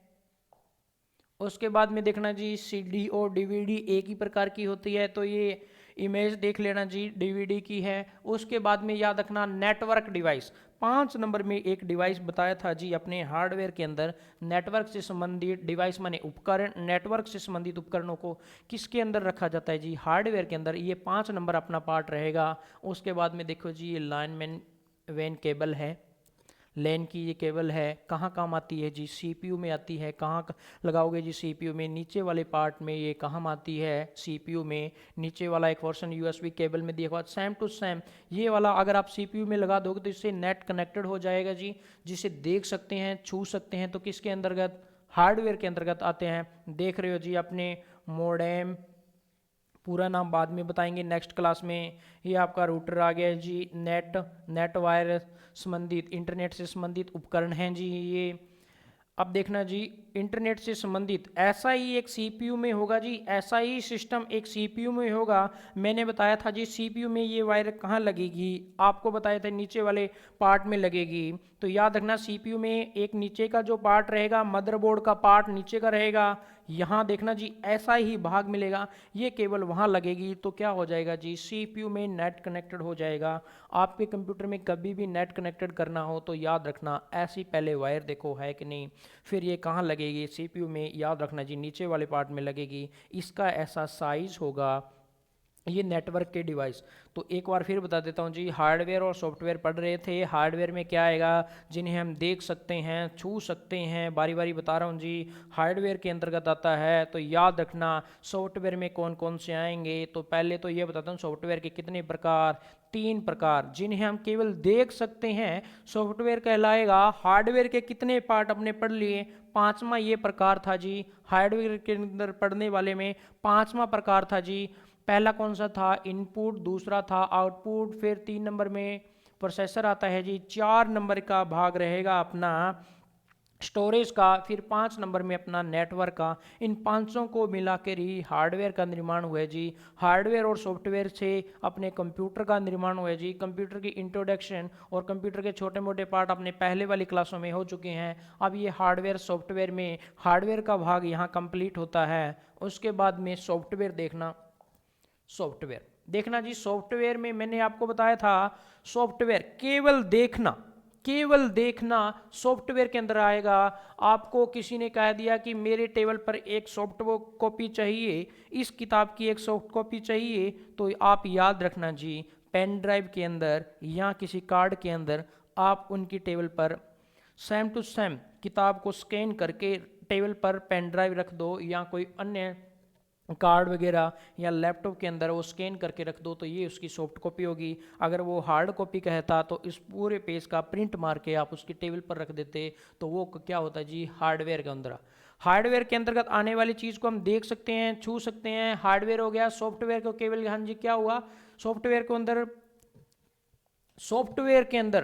उसके बाद में देखना जी सीडी और डीवीडी एक ही प्रकार की होती है, तो ये इमेज देख लेना जी डीवीडी की है। उसके बाद में याद रखना नेटवर्क डिवाइस, 5 नंबर में एक डिवाइस बताया था जी अपने हार्डवेयर के अंदर, नेटवर्क से संबंधित डिवाइस माने उपकरण, नेटवर्क से संबंधित उपकरणों को किसके अंदर रखा जाता है जी, हार्डवेयर के अंदर। ये 5 नंबर अपना पार्ट रहेगा। उसके बाद में देखो जी ये लाइन वैन केबल है, लैन की ये केबल है, कहाँ काम आती है जी, सीपीयू में आती है। कहाँ लगाओगे जी, सीपीयू में, नीचे वाले पार्ट में ये काम आती है, सीपीयू में। नीचे वाला एक पोर्शन यूएसबी केबल में दिया हुआ, सेम टू सेम ये वाला अगर आप सीपीयू में लगा दोगे तो इससे नेट कनेक्टेड हो जाएगा जी, जिसे देख सकते हैं, छू सकते हैं। तो किसके अंतर्गत, हार्डवेयर के अंतर्गत आते हैं। देख रहे हो जी अपने मोडेम, पूरा नाम बाद में बताएंगे नेक्स्ट क्लास में। ये आपका रूटर आ गया जी, नेट वायर संबंधित, इंटरनेट से संबंधित उपकरण हैं जी ये। अब देखना जी इंटरनेट से संबंधित ऐसा ही एक सीपीयू में होगा जी, ऐसा ही सिस्टम एक सीपीयू में होगा। मैंने बताया था जी सीपीयू में ये वायर कहाँ लगेगी, आपको बताया था नीचे वाले पार्ट में लगेगी। तो याद रखना सीपीयू में एक नीचे का जो पार्ट रहेगा, मदरबोर्ड का पार्ट नीचे का रहेगा। यहाँ देखना जी ऐसा ही भाग मिलेगा, ये केबल वहाँ लगेगी। तो क्या हो जाएगा जी, सीपीयू में नेट कनेक्टेड हो जाएगा। आपके कंप्यूटर में कभी भी नेट कनेक्टेड करना हो तो याद रखना ऐसी पहले वायर देखो है कि नहीं, फिर ये कहाँ लगेगी, सीपीयू में। याद रखना जी नीचे वाले पार्ट में लगेगी। इसका ऐसा साइज होगा, ये नेटवर्क के डिवाइस। तो एक बार फिर बता देता हूँ जी, हार्डवेयर और सॉफ्टवेयर पढ़ रहे थे। हार्डवेयर में क्या आएगा, जिन्हें हम देख सकते हैं, छू सकते हैं, बारी बारी बता रहा हूँ जी, हार्डवेयर के अंतर्गत आता है। तो याद रखना सॉफ्टवेयर में कौन कौन से आएंगे। तो पहले तो ये बताता हूँ सॉफ्टवेयर के कितने प्रकार, 3 प्रकार, जिन्हें हम केवल देख सकते हैं सॉफ्टवेयर कहलाएगा। हार्डवेयर के कितने पार्ट अपने पढ़ लिए, 5वां ये प्रकार था जी। हार्डवेयर के अंदर पढ़ने वाले में 5वां प्रकार था जी। पहला कौन सा था, इनपुट, दूसरा था आउटपुट, फिर 3 नंबर में प्रोसेसर आता है जी, 4 नंबर का भाग रहेगा अपना स्टोरेज का, फिर 5 नंबर में अपना नेटवर्क का। इन 500 को मिलाकर ही हार्डवेयर का निर्माण हुआ है जी। हार्डवेयर और सॉफ्टवेयर से अपने कंप्यूटर का निर्माण हुआ है जी। कंप्यूटर की इंट्रोडक्शन और कंप्यूटर के छोटे मोटे पार्ट अपने पहले वाली क्लासों में हो चुके हैं। अब ये हार्डवेयर सॉफ्टवेयर में हार्डवेयर का भाग यहाँ कंप्लीट होता है। उसके बाद में सॉफ्टवेयर देखना जी। सॉफ्टवेयर में मैंने आपको बताया था, सॉफ्टवेयर केवल देखना सॉफ्टवेयर के अंदर आएगा। आपको किसी ने कह दिया कि मेरे टेबल पर एक सॉफ्ट कॉपी चाहिए, इस किताब की एक सॉफ्ट कॉपी चाहिए, तो आप याद रखना जी पेन ड्राइव के अंदर या किसी कार्ड के अंदर आप उनकी टेबल पर सेम टू सेम किताब को स्कैन करके टेबल पर पेन ड्राइव रख दो, या कोई अन्य कार्ड वगैरह या लैपटॉप के अंदर वो स्कैन करके रख दो, तो ये उसकी सॉफ्ट कॉपी होगी। अगर वो हार्ड कॉपी कहता तो इस पूरे पेज का प्रिंट मार के आप उसकी टेबल पर रख देते, तो वो क्या होता है जी, हार्डवेयर के अंदर। हार्डवेयर के अंतर्गत आने वाली चीज़ को हम देख सकते हैं, छू सकते हैं, हार्डवेयर हो गया। सॉफ्टवेयर को केवल, हाँ जी क्या हुआ, सॉफ्टवेयर के अंदर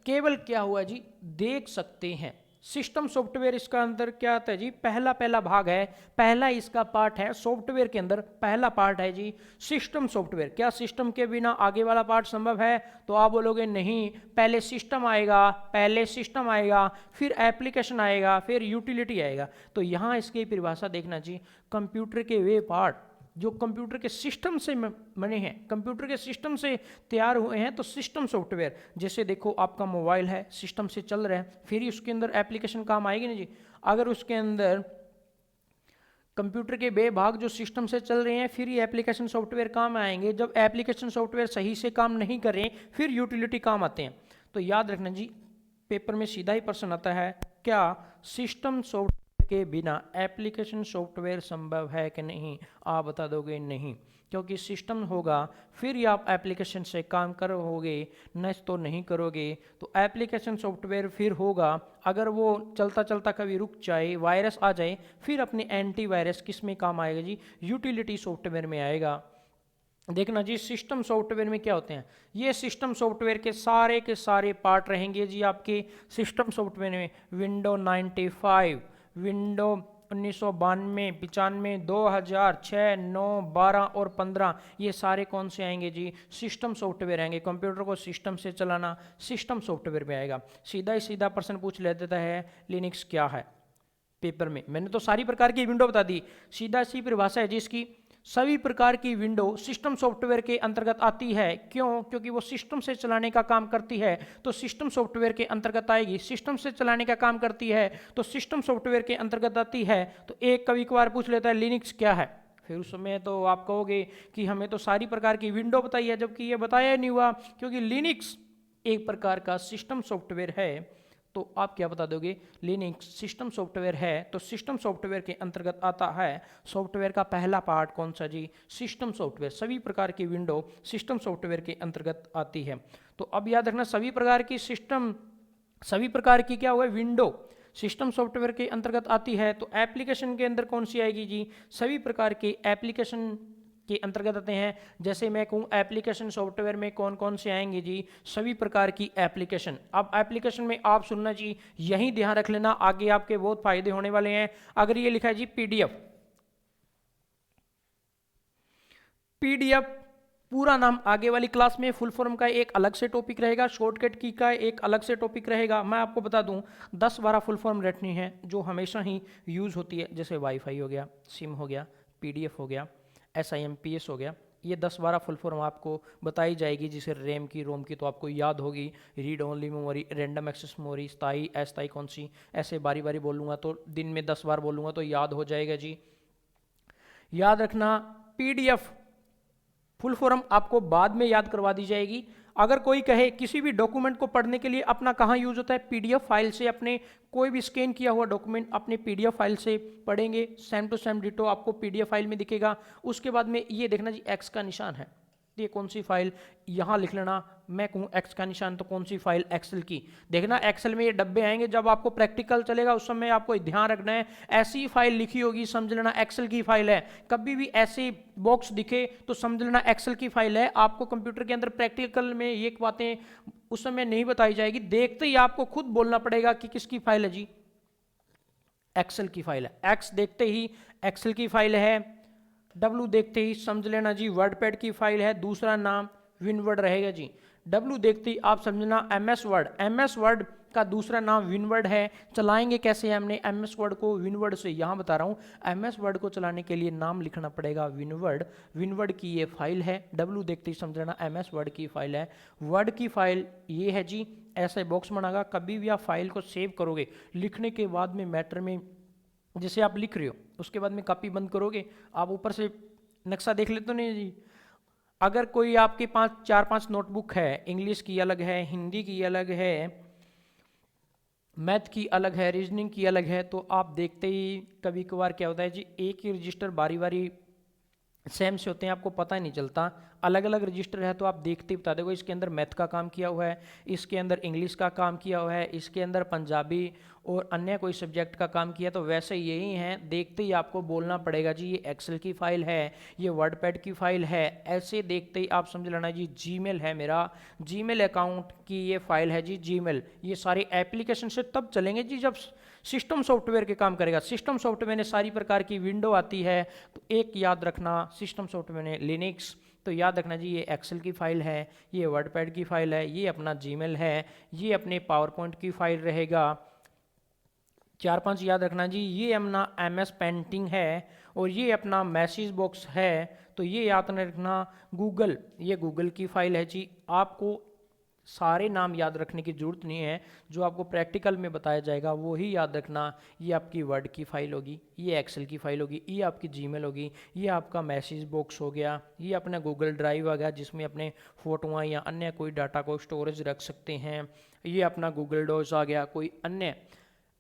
केवल क्या हुआ जी, देख सकते हैं, सिस्टम सॉफ्टवेयर इसका अंदर क्या आता है जी, पहला पहला भाग है, पहला इसका पार्ट है सॉफ्टवेयर के अंदर, पहला पार्ट है जी सिस्टम सॉफ्टवेयर। क्या सिस्टम के बिना आगे वाला पार्ट संभव है? तो आप बोलोगे नहीं, पहले सिस्टम आएगा, पहले सिस्टम आएगा, फिर एप्लीकेशन आएगा, फिर यूटिलिटी आएगा। तो यहाँ इसकी परिभाषा देखना जी, कंप्यूटर के वे पार्ट जो कंप्यूटर के सिस्टम से बने हैं, कंप्यूटर के सिस्टम से तैयार हुए हैं, तो सिस्टम सॉफ्टवेयर। जैसे देखो आपका मोबाइल है, सिस्टम से चल रहा है, फिर ही उसके अंदर एप्लीकेशन काम आएगी ना जी। अगर उसके अंदर कंप्यूटर के बे भाग जो सिस्टम से चल रहे हैं, फिर ही एप्लीकेशन सॉफ्टवेयर काम आएंगे। जब एप्लीकेशन सॉफ्टवेयर सही से काम नहीं कर रहे, फिर यूटिलिटी काम आते हैं। तो याद रखना जी, पेपर में सीधा ही प्रश्न आता है, क्या सिस्टम सॉफ्टवेयर के बिना एप्लीकेशन सॉफ्टवेयर संभव है कि नहीं? आप बता दोगे नहीं, क्योंकि सिस्टम होगा फिर ही आप एप्लीकेशन से काम करोगे, नेक्स्ट तो नहीं करोगे। तो एप्लीकेशन सॉफ्टवेयर फिर होगा, अगर वो चलता चलता कभी रुक जाए, वायरस आ जाए, फिर अपने एंटीवायरस किस में काम आएगा जी? यूटिलिटी सॉफ्टवेयर में आएगा। देखना जी, सिस्टम सॉफ्टवेयर में क्या होते हैं, ये सिस्टम सॉफ्टवेयर के सारे पार्ट रहेंगे जी आपके सिस्टम सॉफ्टवेयर में। विंडो 95, विंडो 1992, 95, 2000, 6, 9, 12 और 15, ये सारे कौन से आएंगे जी? सिस्टम सॉफ्टवेयर आएंगे। कंप्यूटर को सिस्टम से चलाना सिस्टम सॉफ्टवेयर में आएगा। सीधा ही सीधा प्रश्न पूछ लेता है, लिनक्स क्या है? पेपर में मैंने तो सारी प्रकार की विंडो बता दी, सीधा सी परिभाषा है जिसकी, सभी प्रकार की विंडो सिस्टम सॉफ्टवेयर के अंतर्गत आती है। क्यों? क्योंकि वो सिस्टम से चलाने का काम करती है, तो सिस्टम सॉफ्टवेयर के अंतर्गत आएगी। सिस्टम से चलाने का काम करती है तो सिस्टम सॉफ्टवेयर के अंतर्गत आती है। तो एक कभी कभार पूछ लेता है लिनक्स क्या है, फिर उस समय तो आप कहोगे कि हमें तो सारी प्रकार की विंडो बताई है, जबकि ये बताया नहीं हुआ, क्योंकि लिनक्स एक प्रकार का सिस्टम सॉफ्टवेयर है। तो आप क्या बता दोगे? लिनक्स सिस्टम सॉफ्टवेयर है, तो सिस्टम सॉफ्टवेयर के अंतर्गत आता है। सॉफ्टवेयर का पहला पार्ट कौन सा जी? System software. सभी प्रकार की विंडो सिस्टम सॉफ्टवेयर के अंतर्गत आती है। तो अब याद रखना, सभी प्रकार की सिस्टम, सभी प्रकार की क्या हुआ, विंडो सिस्टम सॉफ्टवेयर के अंतर्गत आती है। तो एप्लीकेशन के अंदर कौन सी आएगी जी? सभी प्रकार के एप्लीकेशन के अंतर्गत आते हैं। जैसे मैं कहूँ एप्लीकेशन सॉफ्टवेयर में कौन कौन से आएंगे जी? सभी प्रकार की एप्लीकेशन। अब एप्लीकेशन में आप सुनना जी, यही ध्यान रख लेना, आगे आपके बहुत फायदे होने वाले हैं। अगर ये लिखा है जी पीडीएफ, पीडीएफ पूरा नाम आगे वाली क्लास में फुल फॉर्म का एक अलग से टॉपिक रहेगा, शॉर्टकट की का एक अलग से टॉपिक रहेगा। मैं आपको बता दूं 10-12 फुल फॉर्म रटनी है जो हमेशा ही यूज़ होती है, जैसे वाईफाई हो गया, सिम हो गया, पीडीएफ हो गया, SIMPS हो गया। ये 10-12 फुल फॉर्म आपको बताई जाएगी, जिसे रैम की, रोम की तो आपको याद होगी, read only memory, random access memory, स्थाई, अस्थाई कौन सी, ऐसे बारी बारी बोलूँगा तो दिन में 10 बार बोलूँगा तो याद हो जाएगा जी। याद रखना, पीडीएफ फुल फॉर्म आपको बाद में याद करवा दी जाएगी। अगर कोई कहे किसी भी डॉक्यूमेंट को पढ़ने के लिए अपना कहाँ यूज होता है? पीडीएफ फाइल से। अपने कोई भी स्कैन किया हुआ डॉक्यूमेंट अपने पीडीएफ फाइल से पढ़ेंगे, सेम टू सेम डिटो आपको पीडीएफ फाइल में दिखेगा। उसके बाद में ये देखना जी, एक्स का निशान है, ये कौन सी फाइल, यहाँ लिख लेना। मैं कहूँ एक्स का निशान तो कौन सी फाइल? एक्सेल की। देखना एक्सेल में ये डब्बे आएंगे, जब आपको प्रैक्टिकल चलेगा उस समय आपको ध्यान रखना है, ऐसी फाइल लिखी होगी समझ लेना एक्सेल की फाइल है। कभी भी ऐसे बॉक्स दिखे तो समझ लेना एक्सेल की फाइल है। आपको कंप्यूटर के अंदर प्रैक्टिकल में ये बातें उस समय नहीं बताई जाएगी, देखते ही आपको खुद बोलना पड़ेगा कि किसकी फाइल है जी? एक्सेल की फाइल है। एक्स देखते ही एक्सेल की फाइल है, डब्लू देखते ही समझ लेना जी वर्डपैड की फाइल है, दूसरा नाम विनवर्ड रहेगा जी। डब्लू देखते ही आप समझना MS वर्ड, MS वर्ड का दूसरा नाम विनवर्ड है। चलाएंगे कैसे हमने MS वर्ड को? विनवर्ड से। यहाँ बता रहा हूँ, MS वर्ड को चलाने के लिए नाम लिखना पड़ेगा विनवर्ड। विनवर्ड की ये फाइल है, डब्लू देखते ही समझ लेना MS वर्ड की फाइल है। वर्ड की फाइल ये है जी, ऐसे बॉक्स बनागा। कभी भी आप फाइल को सेव करोगे, लिखने के बाद में मैटर में जैसे आप लिख रहे हो, उसके बाद में कॉपी बंद करोगे, आप ऊपर से नक्शा देख लेते हो नहीं जी। अगर कोई आपके पास 4-5 नोटबुक है, इंग्लिश की अलग है, हिंदी की अलग है, मैथ की अलग है, रीजनिंग की अलग है, तो आप देखते ही कभी कभार क्या होता है जी, एक ही रजिस्टर बारी बारी सेम से होते हैं, आपको पता ही नहीं चलता। अलग अलग रजिस्टर है तो आप देखते ही बता दोगे इसके अंदर मैथ का काम किया हुआ है, इसके अंदर इंग्लिश का काम किया हुआ है, इसके अंदर पंजाबी और अन्य कोई सब्जेक्ट का काम किया। तो वैसे यही हैं, देखते ही आपको बोलना पड़ेगा जी ये एक्सेल की फ़ाइल है, ये वर्डपैड की फ़ाइल है। ऐसे देखते ही आप समझ लेना जी जीमेल है मेरा, जीमेल अकाउंट की ये फ़ाइल है जी जीमेल। ये सारे एप्लीकेशन से तब चलेंगे जी जब सिस्टम सॉफ्टवेयर के काम करेगा। सिस्टम सॉफ्टवेयर में सारी प्रकार की विंडो आती है, तो एक याद रखना, सिस्टम सॉफ्टवेयर में लिनक्स, तो याद रखना जी ये एक्सेल की फ़ाइल है, ये वर्डपैड की फ़ाइल है, ये अपना जीमेल है, ये अपने पावर पॉइंट की फ़ाइल रहेगा। 4-5 याद रखना जी, ये अपना MS पेंटिंग है और ये अपना मैसेज बॉक्स है। तो ये याद रखना गूगल, ये गूगल की फ़ाइल है जी। आपको सारे नाम याद रखने की ज़रूरत नहीं है, जो आपको प्रैक्टिकल में बताया जाएगा वो ही याद रखना। ये आपकी वर्ड की फ़ाइल होगी, ये एक्सेल की फ़ाइल होगी, ये आपकी जीमेल होगी, ये आपका मैसेज बॉक्स हो गया, ये अपना गूगल ड्राइव आ गया जिसमें अपने फ़ोटोआँ या अन्य कोई डाटा को स्टोरेज रख सकते हैं, ये अपना गूगल डॉक्स आ गया। कोई अन्य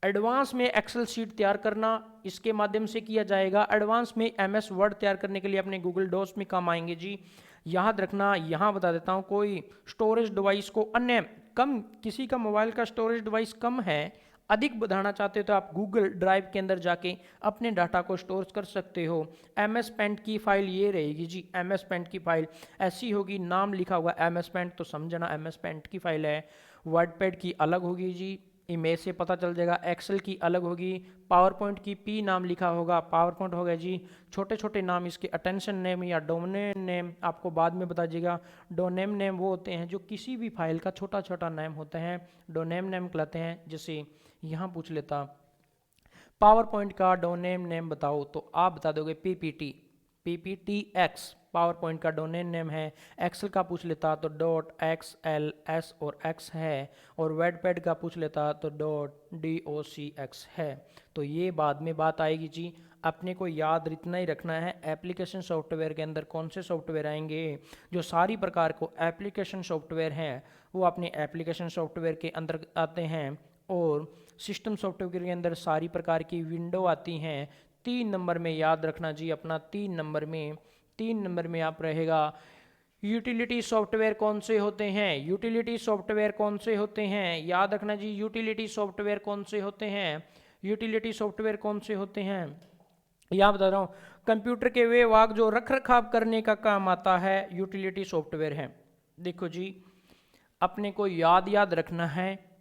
एडवांस में एक्सेल शीट तैयार करना इसके माध्यम से किया जाएगा। एडवांस में MS वर्ड तैयार करने के लिए अपने गूगल डॉक्स में काम आएंगे जी। याद रखना, यहाँ बता देता हूँ, कोई स्टोरेज डिवाइस को अन्य कम, किसी का मोबाइल का स्टोरेज डिवाइस कम है, अधिक बढ़ाना चाहते हो तो आप गूगल ड्राइव के अंदर जाके अपने डाटा को स्टोर कर सकते हो। MS पेंट की फाइल ये रहेगी जी, MS पेंट की फाइल ऐसी होगी, नाम लिखा हुआ MS पेंट तो समझना MS पेंट की फाइल है। वर्डपैड की अलग होगी जी, इमेज से पता चल जाएगा। एक्सेल की अलग होगी, पावर पॉइंट की P नाम लिखा होगा, पावर पॉइंट हो गया जी। छोटे छोटे नाम इसके अटेंशन नेम या डोमेन नेम आपको बाद में बता दीजिएगा। डोनेम नेम वो होते हैं जो किसी भी फाइल का छोटा छोटा नेम होता है, डोनेम नेम कहलाते हैं। जैसे यहाँ पूछ लेता पावर पॉइंट का डोमेन नेम बताओ, तो आप बता दोगे PPTX पावर पॉइंट का डोमेन नेम है। एक्सेल का पूछ लेता तो .XLS और X है, और वेडपैड का पूछ लेता तो .DOCX है। तो ये बाद में बात आएगी जी, अपने को याद इतना ही रखना है एप्लीकेशन सॉफ्टवेयर के अंदर कौन से सॉफ्टवेयर आएंगे। जो सारी प्रकार को एप्लीकेशन सॉफ्टवेयर हैं वो अपने एप्लीकेशन सॉफ्टवेयर के अंदर आते हैं, और सिस्टम सॉफ्टवेयर के अंदर सारी प्रकार की विंडो आती हैं। 3 नंबर में याद रखना जी अपना, 3 नंबर में आप रहेगा यूटिलिटी सॉफ्टवेयर कौन से होते हैं। यूटिलिटी सॉफ्टवेयर कौन से होते हैं, याद रखना जी, यूटिलिटी सॉफ्टवेयर कौन से होते हैं, यूटिलिटी सॉफ्टवेयर कौन से होते हैं। यहाँ बता रहा हूँ, कंप्यूटर के वे भाग जो रख रखाव करने का काम आता है यूटिलिटी सॉफ्टवेयर है। देखो जी, अपने को याद रखना है,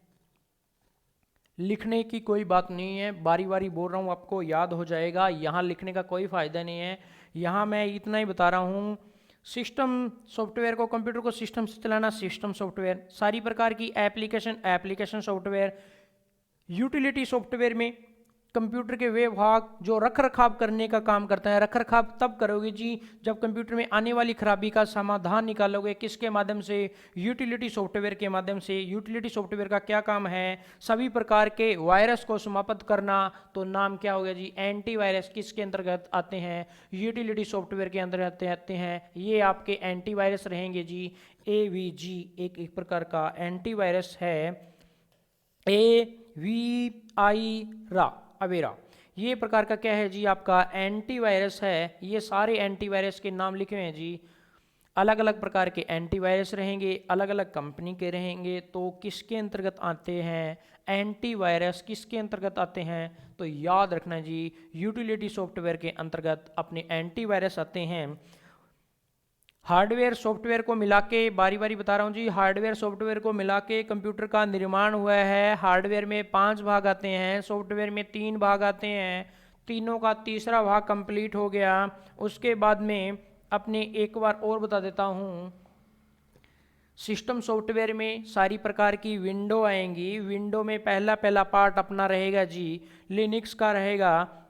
लिखने की कोई बात नहीं है, बारी बारी बोल रहा हूँ आपको याद हो जाएगा, यहाँ लिखने का कोई फ़ायदा नहीं है। यहाँ मैं इतना ही बता रहा हूँ, सिस्टम सॉफ्टवेयर को, कंप्यूटर को सिस्टम से चलाना सिस्टम सॉफ्टवेयर, सारी प्रकार की एप्लीकेशन सॉफ्टवेयर। यूटिलिटी सॉफ्टवेयर में कंप्यूटर के वे भाग जो रख रखाव करने का काम करता है। रख रखाव तब करोगे जी जब कंप्यूटर में आने वाली खराबी का समाधान निकालोगे। किसके माध्यम से, यूटिलिटी सॉफ्टवेयर के माध्यम से। यूटिलिटी सॉफ्टवेयर का क्या काम है, सभी प्रकार के वायरस को समाप्त करना। तो नाम क्या हो गया जी, एंटीवायरस किसके अंतर्गत आते हैं, यूटिलिटी सॉफ्टवेयर के अंदर आते हैं। ये आपके एंटीवायरस रहेंगे जी। AVG एक प्रकार का एंटीवायरस है, AVI अवेरा, ये प्रकार का क्या है जी, आपका एंटीवायरस है। ये सारे एंटीवायरस के नाम लिखे हुए हैं जी। अलग अलग प्रकार के एंटीवायरस रहेंगे, अलग अलग कंपनी के रहेंगे। तो किसके अंतर्गत आते हैं एंटीवायरस, किसके अंतर्गत आते हैं, तो याद रखना जी यूटिलिटी सॉफ्टवेयर के अंतर्गत अपने एंटीवायरस आते हैं। हार्डवेयर सॉफ्टवेयर को मिला के, बारी बारी बता रहा हूँ जी, हार्डवेयर सॉफ्टवेयर को मिला के कंप्यूटर का निर्माण हुआ है। हार्डवेयर में 5 भाग आते हैं, सॉफ्टवेयर में 3 भाग आते हैं। तीनों का तीसरा भाग कंप्लीट हो गया। उसके बाद में अपने एक बार और बता देता हूँ, सिस्टम सॉफ्टवेयर में सारी प्रकार की विंडो आएंगी। विंडो में पहला पार्ट अपना रहेगा जी लिनक्स का रहेगा।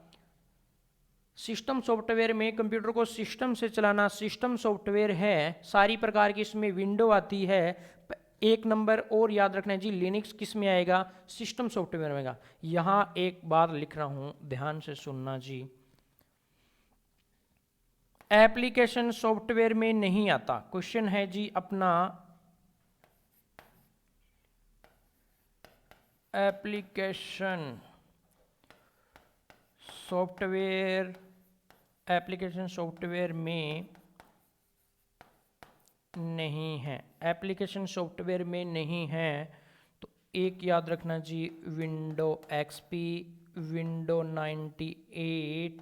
सिस्टम सॉफ्टवेयर में कंप्यूटर को सिस्टम से चलाना सिस्टम सॉफ्टवेयर है। सारी प्रकार की इसमें विंडो आती है। एक नंबर और याद रखना है जी, लिनक्स किस में आएगा, सिस्टम सॉफ्टवेयर में आएगा। यहाँ एक बात लिख रहा हूँ, ध्यान से सुनना जी, एप्लीकेशन सॉफ्टवेयर में नहीं आता। क्वेश्चन है जी अपना, एप्लीकेशन सॉफ्टवेयर एप्लीकेशन सॉफ्टवेयर में नहीं है, एप्लीकेशन सॉफ्टवेयर में नहीं है। तो एक याद रखना जी, विंडो XP, विंडो 98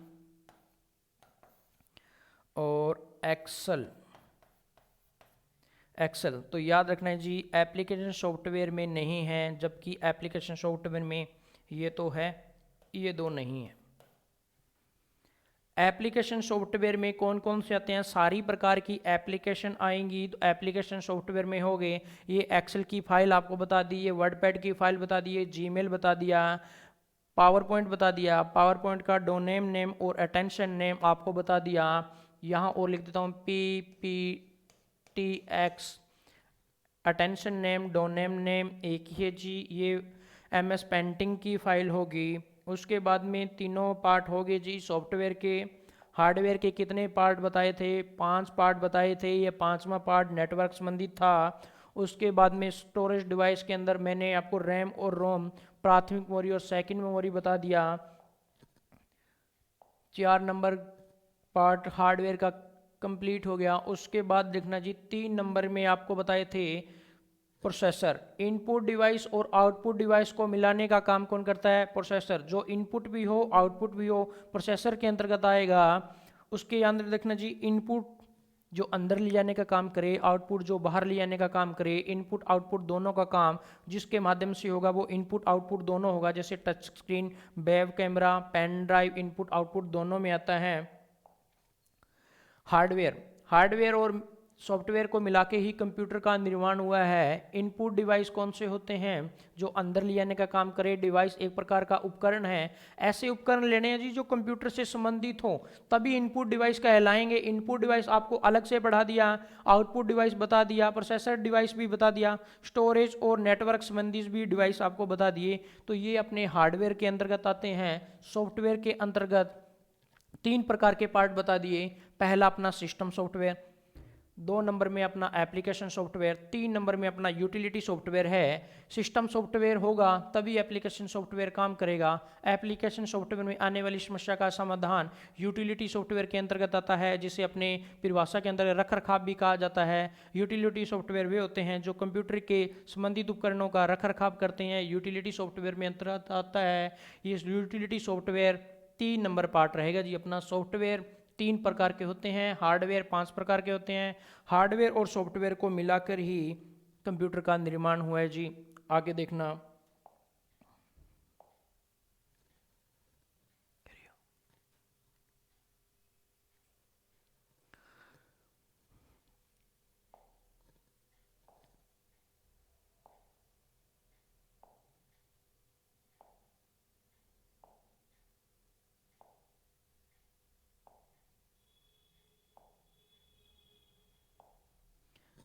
और एक्सेल। तो याद रखना है जी, एप्लीकेशन सॉफ्टवेयर में नहीं है, जबकि एप्लीकेशन सॉफ्टवेयर में ये तो है, ये दो नहीं है। एप्लीकेशन सॉफ्टवेयर में कौन कौन से आते हैं? सारी प्रकार की एप्लीकेशन आएंगी। तो एप्लीकेशन सॉफ्टवेयर में हो गए, ये एक्सेल की फाइल आपको बता दी, ये वर्डपैड की फाइल बता दी, ये जीमेल बता दिया, पावर पॉइंट बता दिया, पावर पॉइंट का डोमेन नेम और अटेंशन नेम आपको बता दिया। यहाँ और लिख देता हूँ PPTX, attention name, domain name एक ही है जी। ये MS पेंटिंग की फाइल होगी। उसके बाद में तीनों पार्ट हो गए जी सॉफ्टवेयर के। हार्डवेयर के कितने पार्ट बताए थे? 5 पार्ट बताए थे, ये 5वां पार्ट नेटवर्क संबंधित था। उसके बाद में स्टोरेज डिवाइस के अंदर मैंने आपको रैम और रोम, प्राथमिक मेमोरी और सेकंड मेमोरी बता दिया। 4 नंबर पार्ट हार्डवेयर का कंप्लीट हो गया। उसके बाद देखना जी, 3 नंबर में आपको बताए थे प्रोसेसर। इनपुट डिवाइस और आउटपुट डिवाइस को मिलाने का काम कौन करता है? प्रोसेसर। जो इनपुट भी हो आउटपुट भी हो प्रोसेसर के अंतर्गत आएगा। उसके अंदर देखना जी, इनपुट जो अंदर ले जाने का काम करे, आउटपुट जो बाहर ले जाने का काम करे। इनपुट आउटपुट दोनों का काम जिसके माध्यम से होगा वो इनपुट आउटपुट दोनों होगा। जैसे touch screen, web camera, pen drive, input output दोनों में आता है। हार्डवेयर और सॉफ्टवेयर को मिला के ही कंप्यूटर का निर्माण हुआ है। इनपुट डिवाइस कौन से होते हैं? जो अंदर ले जाने का काम करे। डिवाइस एक प्रकार का उपकरण है। ऐसे उपकरण लेने हैं जी जो कंप्यूटर से संबंधित हो, तभी इनपुट डिवाइस कहलाएंगे। इनपुट डिवाइस आपको अलग से पढ़ा दिया, आउटपुट डिवाइस बता दिया, प्रोसेसर डिवाइस भी बता दिया, स्टोरेज और नेटवर्क संबंधित भी डिवाइस आपको बता दिए। तो ये अपने हार्डवेयर के अंतर्गत आते हैं। सॉफ्टवेयर के अंतर्गत 3 प्रकार के पार्ट बता दिए। पहला अपना सिस्टम सॉफ्टवेयर, 2 नंबर में अपना एप्लीकेशन सॉफ्टवेयर, 3 नंबर में अपना यूटिलिटी सॉफ्टवेयर है। सिस्टम सॉफ्टवेयर होगा तभी एप्लीकेशन सॉफ्टवेयर काम करेगा। एप्लीकेशन सॉफ्टवेयर में आने वाली समस्या का समाधान यूटिलिटी सॉफ्टवेयर के अंतर्गत आता है, जिसे अपने परिभाषा के अंदर रख रखाव भी कहा जाता है। यूटिलिटी सॉफ्टवेयर वे होते हैं जो कंप्यूटर के संबंधित उपकरणों का रख रखाव करते हैं। यूटिलिटी सॉफ्टवेयर में अंतर्गत आता है। ये यूटिलिटी सॉफ्टवेयर 3 नंबर पार्ट रहेगा जी अपना। सॉफ्टवेयर 3 प्रकार के होते हैं, हार्डवेयर 5 प्रकार के होते हैं। हार्डवेयर और सॉफ्टवेयर को मिलाकर ही कंप्यूटर का निर्माण हुआ है जी। आगे देखना,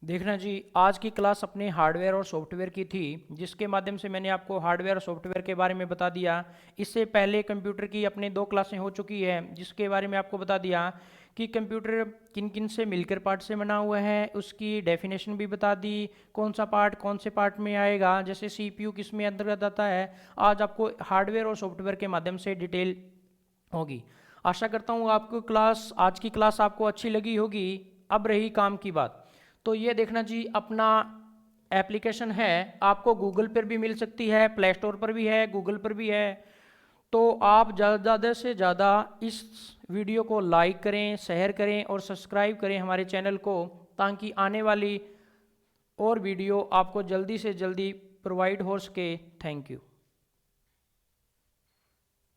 देखना जी, आज की क्लास अपने हार्डवेयर और सॉफ्टवेयर की थी, जिसके माध्यम से मैंने आपको हार्डवेयर और सॉफ्टवेयर के बारे में बता दिया। इससे पहले कंप्यूटर की अपने 2 क्लासें हो चुकी है, जिसके बारे में आपको बता दिया कि कंप्यूटर किन किन से मिलकर पार्ट से बना हुआ है। उसकी डेफिनेशन भी बता दी, कौन सा पार्ट कौन से पार्ट में आएगा, जैसे CPU किस में अंतर्गत आता है। आज आपको हार्डवेयर और सॉफ्टवेयर के माध्यम से डिटेल होगी। आशा करता हूँ आपको आज की क्लास आपको अच्छी लगी होगी। अब रही काम की बात, तो ये देखना जी, अपना एप्लीकेशन है, आपको गूगल पर भी मिल सकती है, प्ले स्टोर पर भी है, गूगल पर भी है। तो आप ज़्यादा से ज़्यादा इस वीडियो को लाइक करें, शेयर करें और सब्सक्राइब करें हमारे चैनल को, ताकि आने वाली और वीडियो आपको जल्दी से जल्दी प्रोवाइड हो सके। Thank you.